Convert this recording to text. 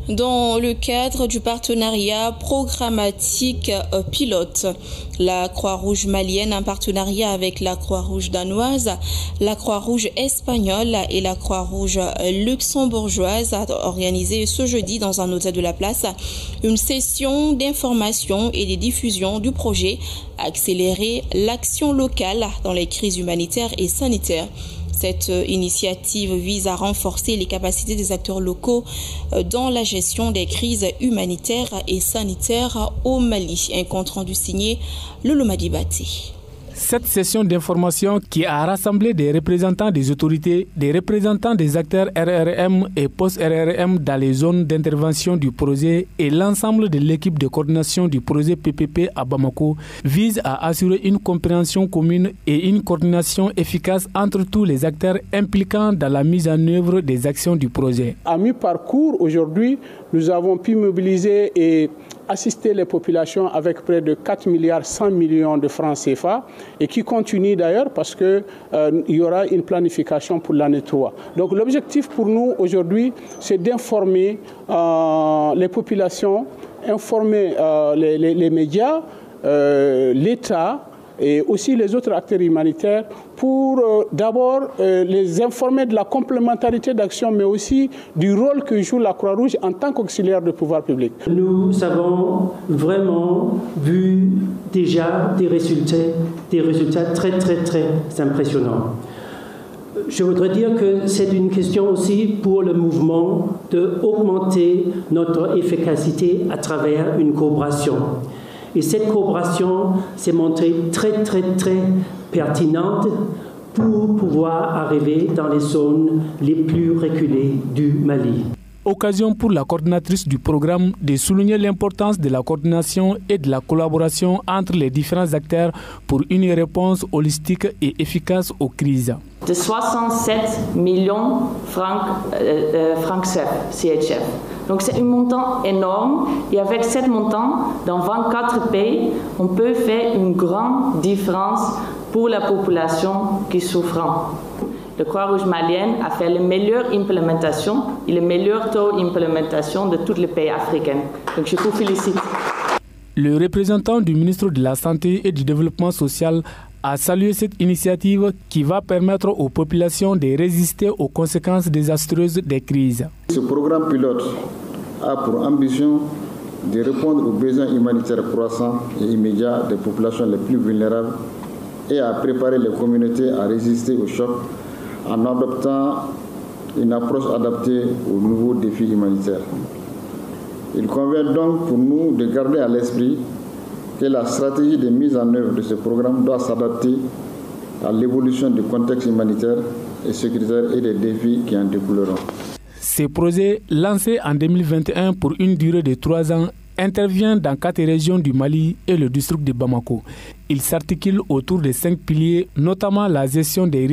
Dans le cadre du partenariat programmatique pilote, la Croix-Rouge malienne, en partenariat avec la Croix-Rouge danoise, la Croix-Rouge espagnole et la Croix-Rouge luxembourgeoise, a organisé ce jeudi dans un hôtel de la place une session d'information et de diffusion du projet Accélérer l'action locale dans les crises humanitaires et sanitaires. Cette initiative vise à renforcer les capacités des acteurs locaux dans la gestion des crises humanitaires et sanitaires au Mali. Un compte rendu signé Lolo Madibaté. Cette session d'information qui a rassemblé des représentants des autorités, des représentants des acteurs RRM et post-RRM dans les zones d'intervention du projet et l'ensemble de l'équipe de coordination du projet PPP à Bamako vise à assurer une compréhension commune et une coordination efficace entre tous les acteurs impliquant dans la mise en œuvre des actions du projet. À mi-parcours, aujourd'hui, nous avons pu mobiliser et assister les populations avec près de 4 milliards 100 millions de francs CFA et qui continue d'ailleurs parce qu'il y aura une planification pour l'année 3. Donc l'objectif pour nous aujourd'hui, c'est d'informer les populations, informer les médias, l'État et aussi les autres acteurs humanitaires pour d'abord les informer de la complémentarité d'action, mais aussi du rôle que joue la Croix-Rouge en tant qu'auxiliaire de pouvoir public. Nous avons vraiment vu déjà des résultats très impressionnants. Je voudrais dire que c'est une question aussi pour le mouvement d'augmenter notre efficacité à travers une coopération. Et cette coopération s'est montrée très pertinente pour pouvoir arriver dans les zones les plus reculées du Mali. Occasion pour la coordinatrice du programme de souligner l'importance de la coordination et de la collaboration entre les différents acteurs pour une réponse holistique et efficace aux crises. De 67 millions francs CHF. Donc c'est un montant énorme et avec ce montant, dans 24 pays, on peut faire une grande différence pour la population qui souffre. La Croix-Rouge malienne a fait la meilleure implémentation et le meilleur taux d'implémentation de tous les pays africains. Donc je vous félicite. Le représentant du ministre de la Santé et du Développement social a salué cette initiative qui va permettre aux populations de résister aux conséquences désastreuses des crises. Ce programme pilote a pour ambition de répondre aux besoins humanitaires croissants et immédiats des populations les plus vulnérables et à préparer les communautés à résister aux chocs en adoptant une approche adaptée aux nouveaux défis humanitaires. Il convient donc pour nous de garder à l'esprit que la stratégie de mise en œuvre de ce programme doit s'adapter à l'évolution du contexte humanitaire et sécuritaire et des défis qui en découleront. Ce projet, lancé en 2021 pour une durée de 3 ans, intervient dans 4 régions du Mali et le district de Bamako. Il s'articule autour de 5 piliers, notamment la gestion des risques